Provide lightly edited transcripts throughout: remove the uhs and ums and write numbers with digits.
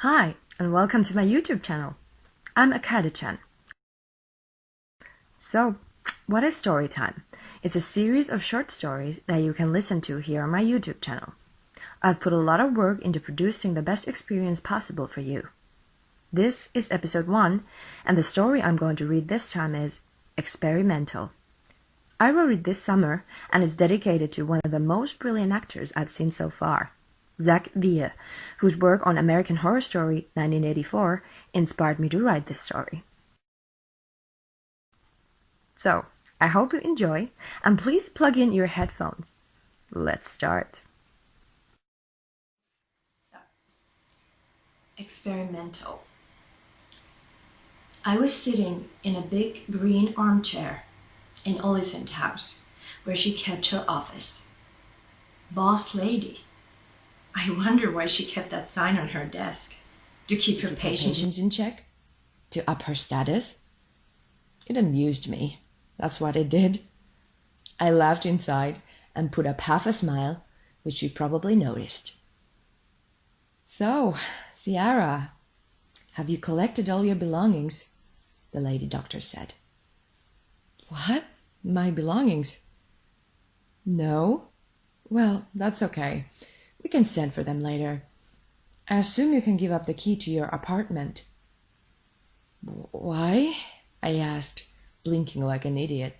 Hi, and welcome to my YouTube channel. I'm Akaeda-chan. So, what is Storytime? It's a series of short stories that you can listen to here on my YouTube channel. I've put a lot of work into producing the best experience possible for you. This is episode 1, and the story I'm going to read this time is Experimental. I wrote it this summer, and it's dedicated to one of the most brilliant actors I've seen so far. Zach Villa, whose work on American Horror Story 1984 inspired me to write this story. So, I hope you enjoy, and please plug in your headphones. Let's start. Experimental. I was sitting in a big green armchair in Oliphant House, where she kept her office. Boss lady. I wonder why she kept that sign on her desk. To keep her patients in check? To up her status? It amused me. That's what it did. I laughed inside and put up half a smile, which you probably noticed. So, Ciara, have you collected all your belongings? The lady doctor said. What? My belongings? No? Well, that's okay. We can send for them later. I assume you can give up the key to your apartment. Why? I asked, blinking like an idiot.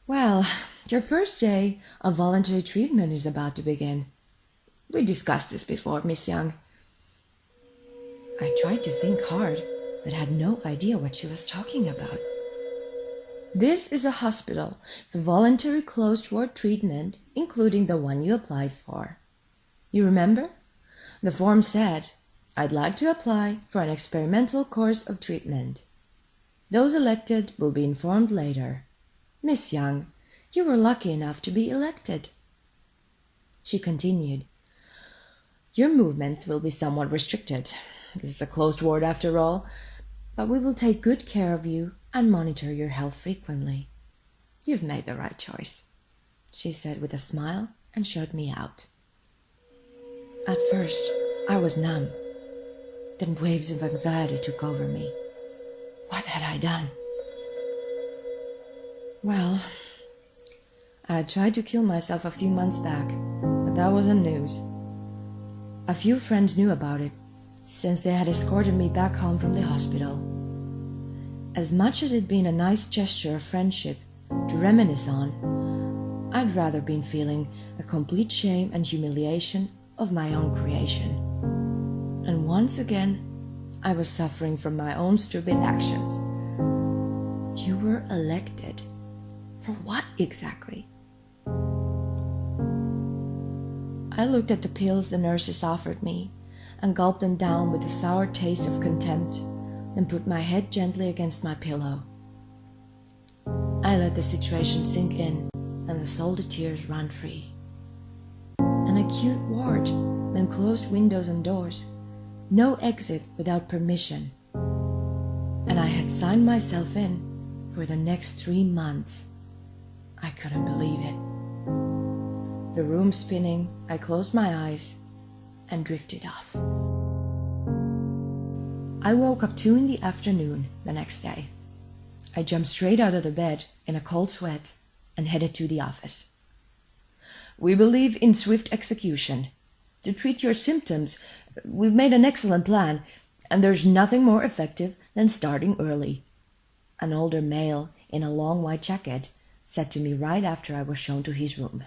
Well, your first day of voluntary treatment is about to begin. We discussed this before, Miss Young. I tried to think hard, but had no idea what she was talking about. This is a hospital for voluntary closed-ward treatment, including the one you applied for. You remember? The form said, I'd like to apply for an experimental course of treatment. Those elected will be informed later. Miss Young, you were lucky enough to be elected. She continued, your movements will be somewhat restricted. This is a closed ward after all, but we will take good care of you and monitor your health frequently. You've made the right choice, she said with a smile and showed me out. At first, I was numb. Then waves of anxiety took over me. What had I done? Well, I had tried to kill myself a few months back, but that wasn't news. A few friends knew about it, since they had escorted me back home from the hospital. As much as it'd been a nice gesture of friendship to reminisce on, I'd rather been feeling a complete shame and humiliation of my own creation. And once again, I was suffering from my own stupid actions. You were elected. For what exactly? I looked at the pills the nurses offered me and gulped them down with a sour taste of contempt, then put my head gently against my pillow. I let the situation sink in, and the salty tears ran free. An acute ward, then closed windows and doors, no exit without permission. And I had signed myself in for the next 3 months. I couldn't believe it. The room spinning, I closed my eyes and drifted off. I woke up 2 in the afternoon the next day. I jumped straight out of the bed in a cold sweat and headed to the office. We believe in swift execution. To treat your symptoms, we've made an excellent plan, and there's nothing more effective than starting early. An older male in a long white jacket said to me right after I was shown to his room.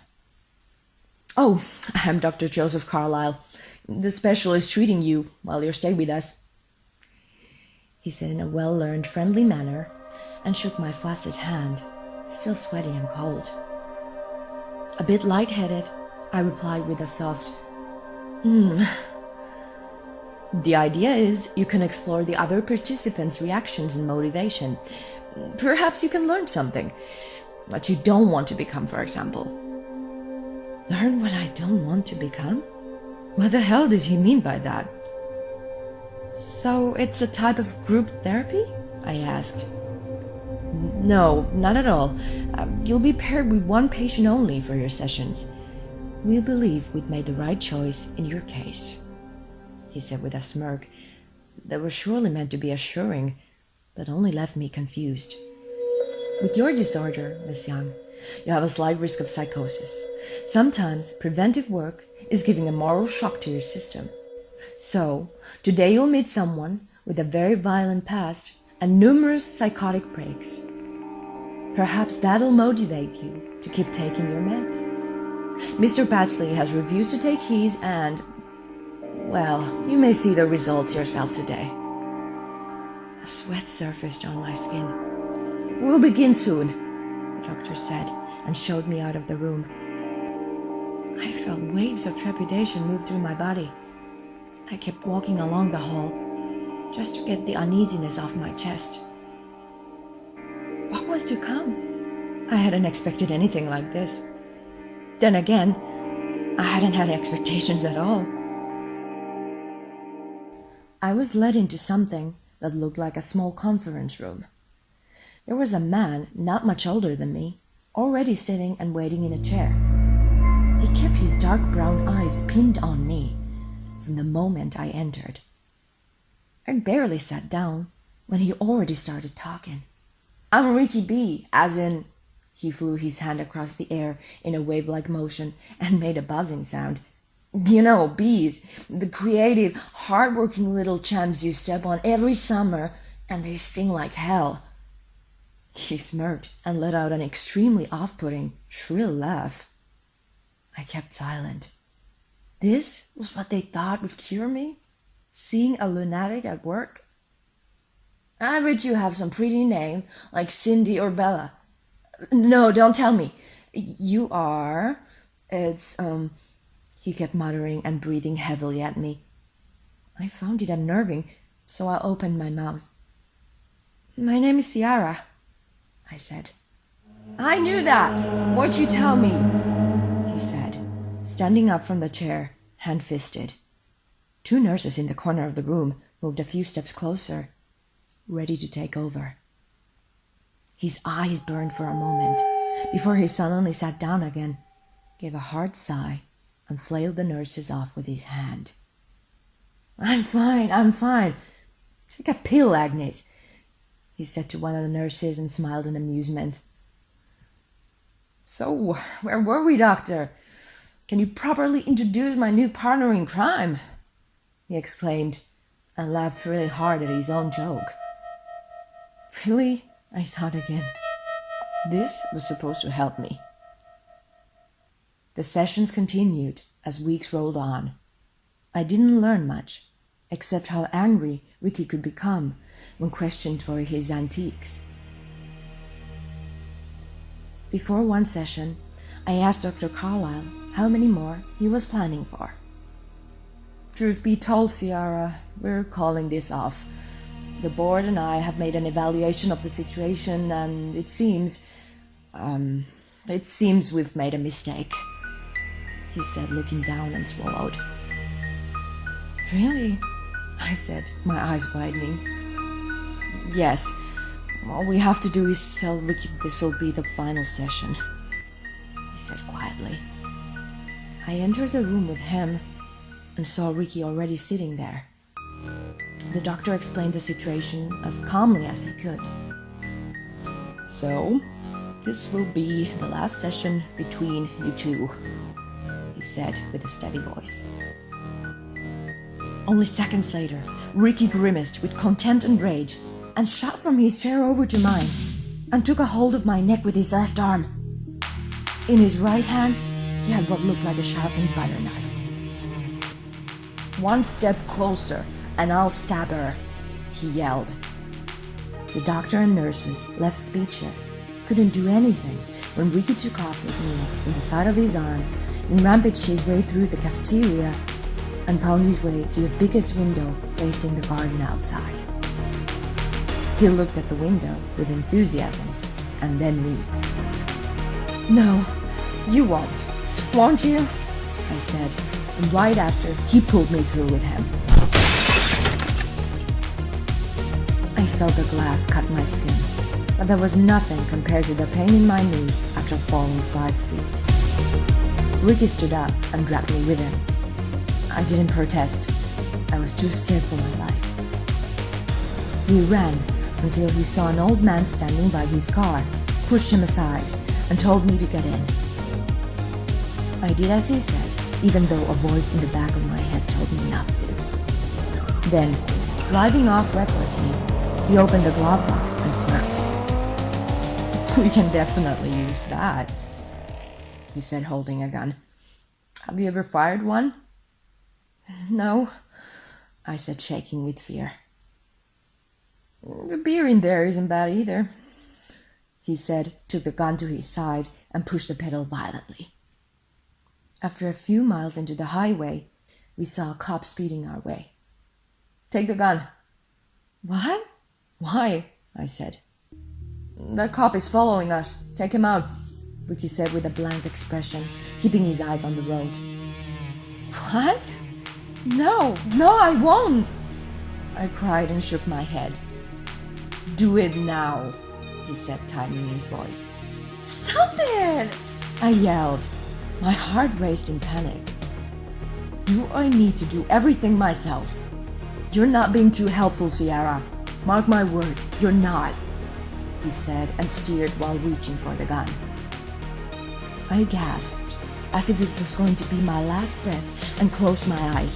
Oh, I'm Dr. Joseph Carlyle, the specialist treating you while you stay with us. He said in a well-learned, friendly manner and shook my flaccid hand, still sweaty and cold. A bit lightheaded, I replied with a soft, The idea is you can explore the other participants' reactions and motivation. Perhaps you can learn something. What you don't want to become, for example. Learn what I don't want to become? What the hell did he mean by that? So it's a type of group therapy? I asked. No, not at all. You'll be paired with one patient only for your sessions. We believe we've made the right choice in your case. he said with a smirk that was surely meant to be assuring, but only left me confused. With your disorder, Miss Young, you have a slight risk of psychosis. Sometimes preventive work is giving a moral shock to your system. So, today you'll meet someone with a very violent past and numerous psychotic breaks. Perhaps that'll motivate you to keep taking your meds. Mr. Patchley has refused to take his and, well, you may see the results yourself today. A sweat surfaced on my skin. We'll begin soon, the doctor said, and showed me out of the room. I felt waves of trepidation move through my body. I kept walking along the hall, just to get the uneasiness off my chest. What was to come? I hadn't expected anything like this. Then again, I hadn't had expectations at all. I was led into something that looked like a small conference room. There was a man, not much older than me, already sitting and waiting in a chair. He kept his dark brown eyes pinned on me from the moment I entered. I barely sat down when he already started talking. I'm Ricky B, as in... He flew his hand across the air in a wave-like motion and made a buzzing sound. You know, bees, the creative, hard-working little champs you step on every summer, and they sting like hell. He smirked and let out an extremely off-putting, shrill laugh. I kept silent. This was what they thought would cure me? Seeing a lunatic at work? I bet you have some pretty name, like Cindy or Bella. No, don't tell me. You are... It's, He kept muttering and breathing heavily at me. I found it unnerving, so I opened my mouth. My name is Ciara, I said. I knew that! What'd you tell me? He said, standing up from the chair, hand-fisted. Two nurses in the corner of the room moved a few steps closer, ready to take over. His eyes burned for a moment, before he suddenly sat down again, gave a hard sigh, and flailed the nurses off with his hand. I'm fine. Take a pill, Agnes, he said to one of the nurses and smiled in amusement. So, where were we, doctor? Can you properly introduce my new partner in crime? He exclaimed, and laughed really hard at his own joke. Really? I thought again. This was supposed to help me. The sessions continued as weeks rolled on. I didn't learn much, except how angry Ricky could become when questioned for his antiques. Before one session, I asked Dr. Carlyle how many more he was planning for. Truth be told, Ciara, we're calling this off. The board and I have made an evaluation of the situation, and it seems we've made a mistake, he said, looking down and swallowed. Really? I said, my eyes widening. Yes. All we have to do is tell Ricky this'll be the final session, he said quietly. I entered the room with him and saw Ricky already sitting there. The doctor explained the situation as calmly as he could. So, this will be the last session between you two, he said with a steady voice. Only seconds later, Ricky grimaced with contempt and rage and shot from his chair over to mine and took a hold of my neck with his left arm. In his right hand, he had what looked like a sharpened butter knife. One step closer and I'll stab her, he yelled. The doctor and nurses, left speechless, couldn't do anything when Ricky took off with me from the side of his arm and rampaged his way through the cafeteria and found his way to the biggest window facing the garden outside. He looked at the window with enthusiasm, and then me. No, you won't you? I said, and right after, he pulled me through with him. I felt the glass cut my skin, but that was nothing compared to the pain in my knees after falling 5 feet. Ricky stood up and dragged me with him. I didn't protest. I was too scared for my life. We ran until he saw an old man standing by his car, pushed him aside, and told me to get in. I did as he said, even though a voice in the back of my head told me not to. Then, driving off recklessly, he opened the glove box and smirked. "We can definitely use that," he said, holding a gun. "Have you ever fired one?" "No," I said, shaking with fear. "The beer in there isn't bad either," he said, took the gun to his side, and pushed the pedal violently. After a few miles into the highway, we saw a cop speeding our way. "Take the gun." "What? Why?" I said. "That cop is following us. Take him out," Ricky said with a blank expression, keeping his eyes on the road. "What? No, I won't!" I cried and shook my head. "Do it now," he said, tightening his voice. "Stop it!" I yelled. My heart raced in panic. "Do I need to do everything myself? You're not being too helpful, Sierra. Mark my words, you're not," he said, and steered while reaching for the gun. I gasped, as if it was going to be my last breath, and closed my eyes.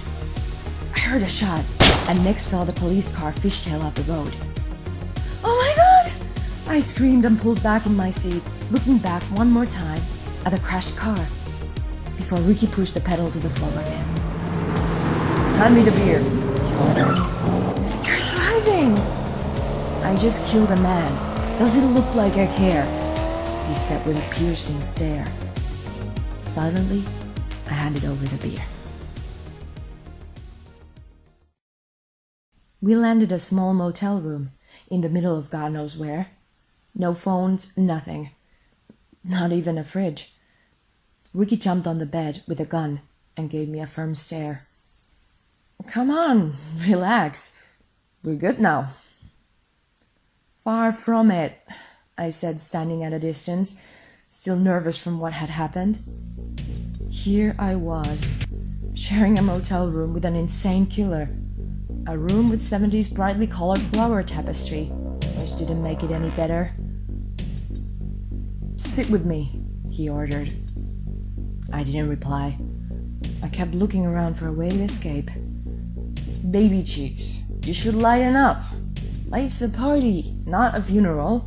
I heard a shot, and next saw the police car fishtail off the road. "Oh my God!" I screamed and pulled back in my seat, looking back one more time at the crashed car, before Ricky pushed the pedal to the floor again. "Hand me the beer," he ordered. "You're driving!" "I just killed a man. Does it look like I care?" he said with a piercing stare. Silently, I handed over the beer. We landed a small motel room in the middle of God knows where. No phones, nothing. Not even a fridge. Ricky jumped on the bed with a gun and gave me a firm stare. "Come on, relax. We're good now." "Far from it," I said, standing at a distance, still nervous from what had happened. Here I was, sharing a motel room with an insane killer. A room with 70s brightly colored flower tapestry, which didn't make it any better. "Sit with me," he ordered. I didn't reply. I kept looking around for a way to escape. "Baby cheeks, you should lighten up. Life's a party, not a funeral."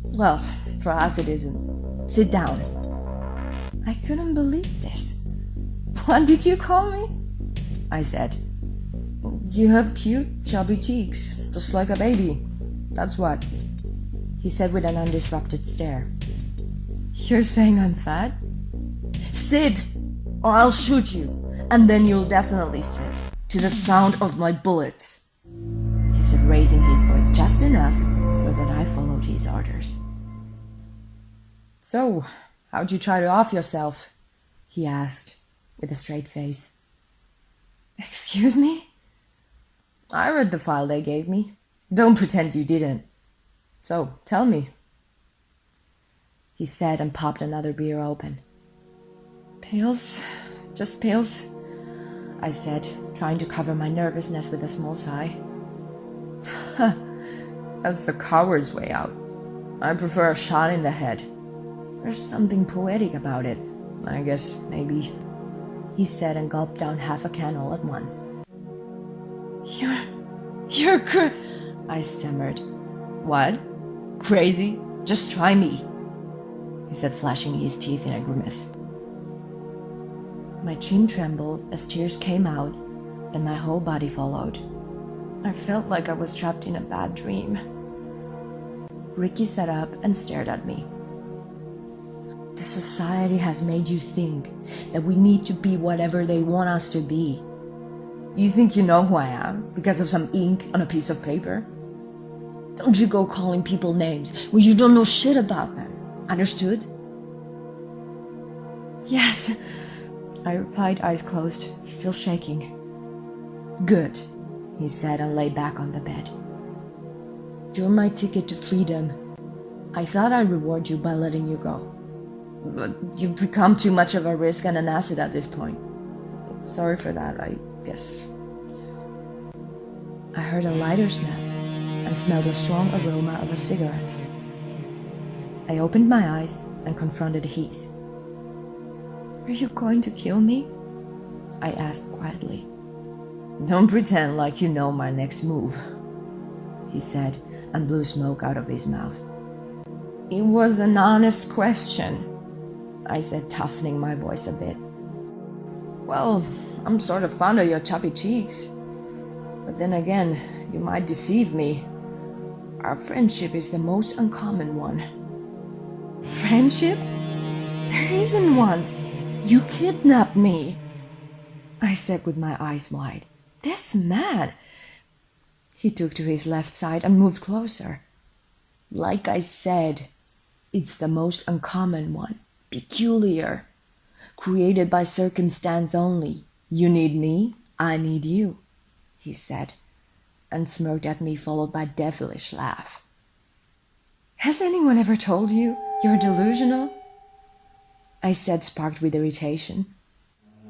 "Well, for us it isn't. Sit down." I couldn't believe this. "What did you call me?" I said. "You have cute, chubby cheeks, just like a baby. That's what," he said with an undisrupted stare. "You're saying I'm fat?" "Sit, or I'll shoot you, and then you'll definitely sit, to the sound of my bullets," he said, raising his voice just enough so that I followed his orders. "So, how'd you try to off yourself?" he asked, with a straight face. "Excuse me?" "I read the file they gave me. Don't pretend you didn't. So, tell me," he said, and popped another beer open. "Pills? Just pills?" I said, trying to cover my nervousness with a small sigh. "That's the coward's way out. I prefer a shot in the head. There's something poetic about it, I guess, maybe," he said, and gulped down half a can all at once. You're I stammered. "What? Crazy? Just try me," he said, flashing his teeth in a grimace. My chin trembled as tears came out, and my whole body followed. I felt like I was trapped in a bad dream. Ricky sat up and stared at me. "The society has made you think that we need to be whatever they want us to be. You think you know who I am because of some ink on a piece of paper? Don't you go calling people names when you don't know shit about them. Understood?" "Yes," I replied, eyes closed, still shaking. "Good," he said, and lay back on the bed. "You're my ticket to freedom. I thought I'd reward you by letting you go. But you've become too much of a risk and an asset at this point. Sorry for that, I guess." I heard a lighter snap and smelled a strong aroma of a cigarette. I opened my eyes and confronted Heath. "Are you going to kill me?" I asked quietly. "Don't pretend like you know my next move," he said and blew smoke out of his mouth. "It was an honest question," I said, toughening my voice a bit. "Well, I'm sort of fond of your chubby cheeks. But then again, you might deceive me. Our friendship is the most uncommon one." "Friendship? There isn't one. You kidnapped me," I said with my eyes wide. "This man." He took to his left side and moved closer. "Like I said, it's the most uncommon one. Peculiar. Created by circumstance only. You need me, I need you," he said, and smirked at me, followed by a devilish laugh. "Has anyone ever told you you're delusional?" I said, sparked with irritation.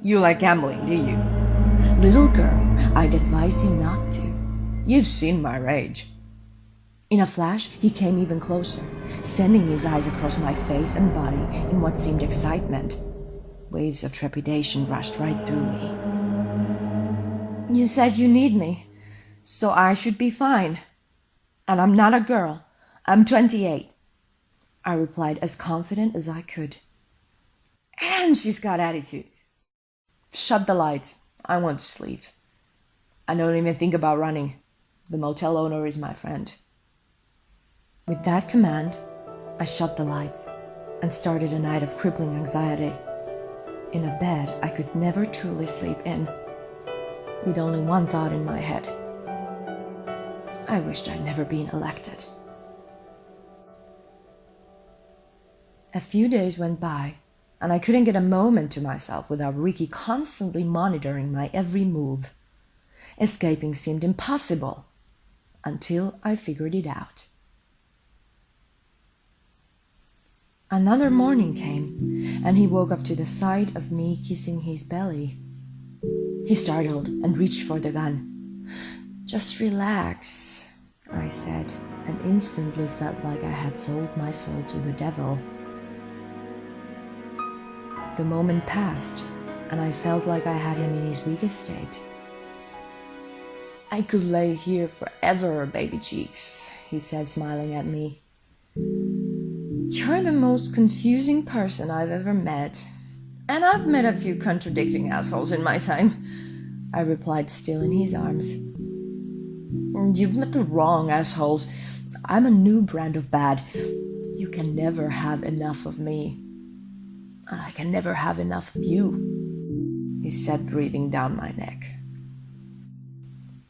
"You like gambling, do you?" "Little girl, I'd advise you not to. You've seen my rage." In a flash, he came even closer, sending his eyes across my face and body in what seemed excitement. Waves of trepidation rushed right through me. "You said you need me, so I should be fine. And I'm not a girl. I'm 28. I replied as confident as I could. "And she's got attitude." "Shut the lights. I want to sleep. I don't even think about running. The motel owner is my friend." With that command, I shut the lights and started a night of crippling anxiety. In a bed I could never truly sleep in, with only one thought in my head. I wished I'd never been elected. A few days went by, and I couldn't get a moment to myself without Ricky constantly monitoring my every move. Escaping seemed impossible, until I figured it out. Another morning came, and he woke up to the sight of me kissing his belly. He startled and reached for the gun. "Just relax," I said, and instantly felt like I had sold my soul to the devil. The moment passed, and I felt like I had him in his weakest state. "I could lay here forever, baby cheeks," he said, smiling at me. "You're the most confusing person I've ever met, and I've met a few contradicting assholes in my time," I replied, still in his arms. "You've met the wrong assholes. I'm a new brand of bad. You can never have enough of me. And I can never have enough of you," he said, breathing down my neck.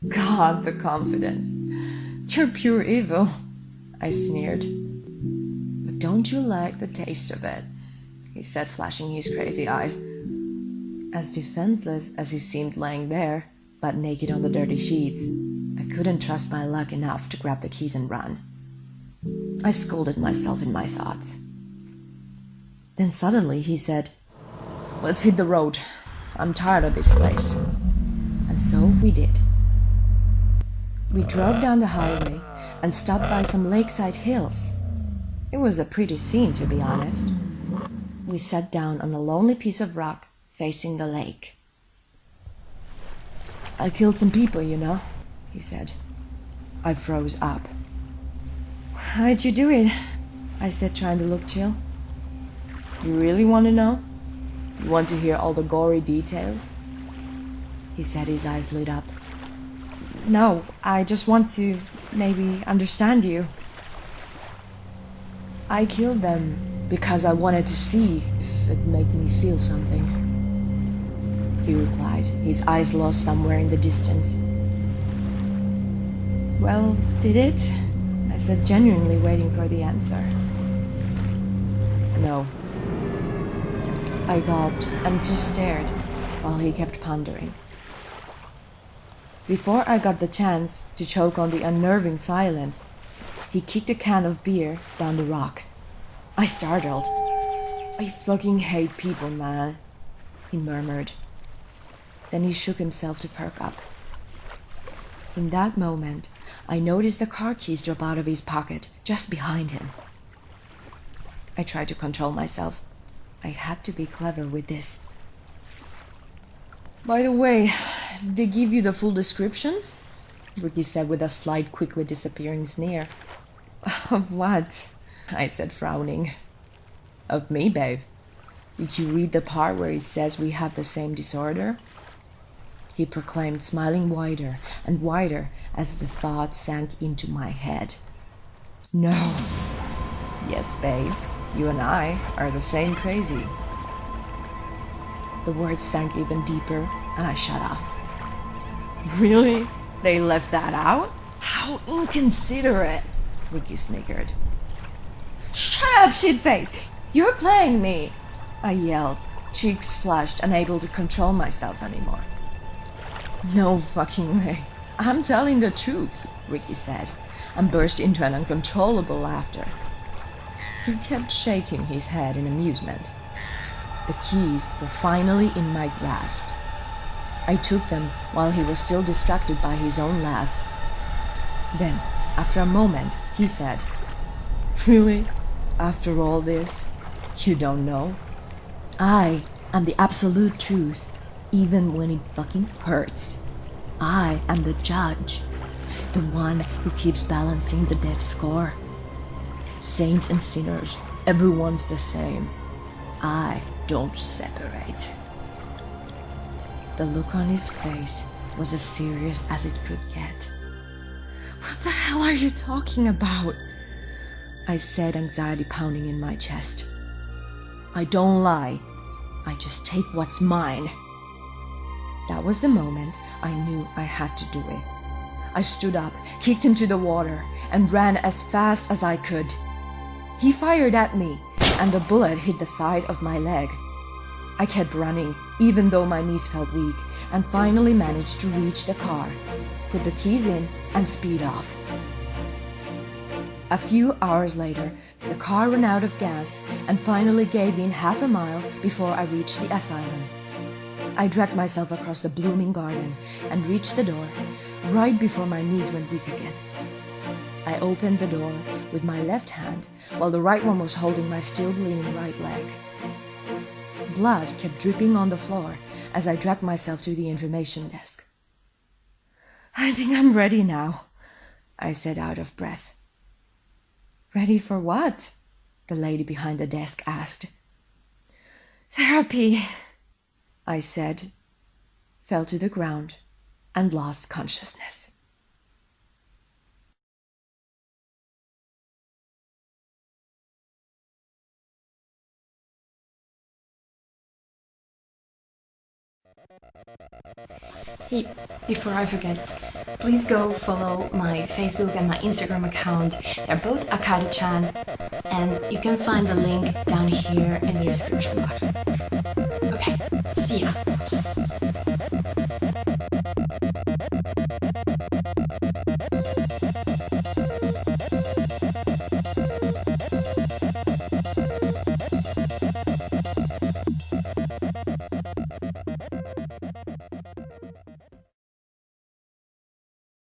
"God, the confidence. You're pure evil," I sneered. "But don't you like the taste of it?" he said, flashing his crazy eyes. As defenseless as he seemed laying there, but naked on the dirty sheets, I couldn't trust my luck enough to grab the keys and run. I scolded myself in my thoughts. Then suddenly he said, "Let's hit the road. I'm tired of this place." And so we did. We drove down the highway and stopped by some lakeside hills. It was a pretty scene, to be honest. We sat down on a lonely piece of rock facing the lake. "I killed some people, you know," he said. I froze up. "How'd you do it?" I said, trying to look chill. "You really want to know? You want to hear all the gory details?" He said, his eyes lit up. "No, I just want to maybe understand you." "I killed them because I wanted to see if it made me feel something," he replied, his eyes lost somewhere in the distance. "Well, did it?" I said, genuinely waiting for the answer. "No." I gulped and just stared while he kept pondering. Before I got the chance to choke on the unnerving silence, he kicked a can of beer down the rock. I startled. "I fucking hate people, man," he murmured. Then he shook himself to perk up. In that moment, I noticed the car keys drop out of his pocket, just behind him. I tried to control myself. I had to be clever with this. "By the way, did they give you the full description?" Ricky said with a slight, quickly disappearing sneer. "Of what?" I said, frowning. "Of me, babe. Did you read the part where he says we have the same disorder?" He proclaimed, smiling wider and wider as the thought sank into my head. "No." "Yes, babe. You and I are the same crazy." The words sank even deeper, and I shut off. "Really? They left that out? How inconsiderate," Ricky snickered. "Shut up, shitface! You're playing me!" I yelled, cheeks flushed, unable to control myself anymore. "No fucking way. I'm telling the truth," Ricky said, and burst into an uncontrollable laughter. He kept shaking his head in amusement. The keys were finally in my grasp. I took them while he was still distracted by his own laugh. Then, after a moment, he said, "Really? After all this, you don't know? I am the absolute truth, even when it fucking hurts. I am the judge, the one who keeps balancing the death score. Saints and sinners, everyone's the same. I don't separate." The look on his face was as serious as it could get. "What the hell are you talking about?" I said, anxiety pounding in my chest. "I don't lie. I just take what's mine." That was the moment I knew I had to do it. I stood up, kicked him to the water, and ran as fast as I could. He fired at me, and the bullet hit the side of my leg. I kept running, even though my knees felt weak, and finally managed to reach the car, put the keys in, and speed off. A few hours later, the car ran out of gas and finally gave in half a mile before I reached the asylum. I dragged myself across the blooming garden and reached the door right before my knees went weak again. I opened the door with my left hand while the right one was holding my still bleeding right leg. Blood kept dripping on the floor as I dragged myself to the information desk. "I think I'm ready now," I said, out of breath. "Ready for what?" the lady behind the desk asked. "Therapy," I said, fell to the ground, and lost consciousness. Hey, before I forget, please go follow my Facebook and my Instagram account. They're both Akaeda-chan, and you can find the link down here in the description box. Okay, see ya!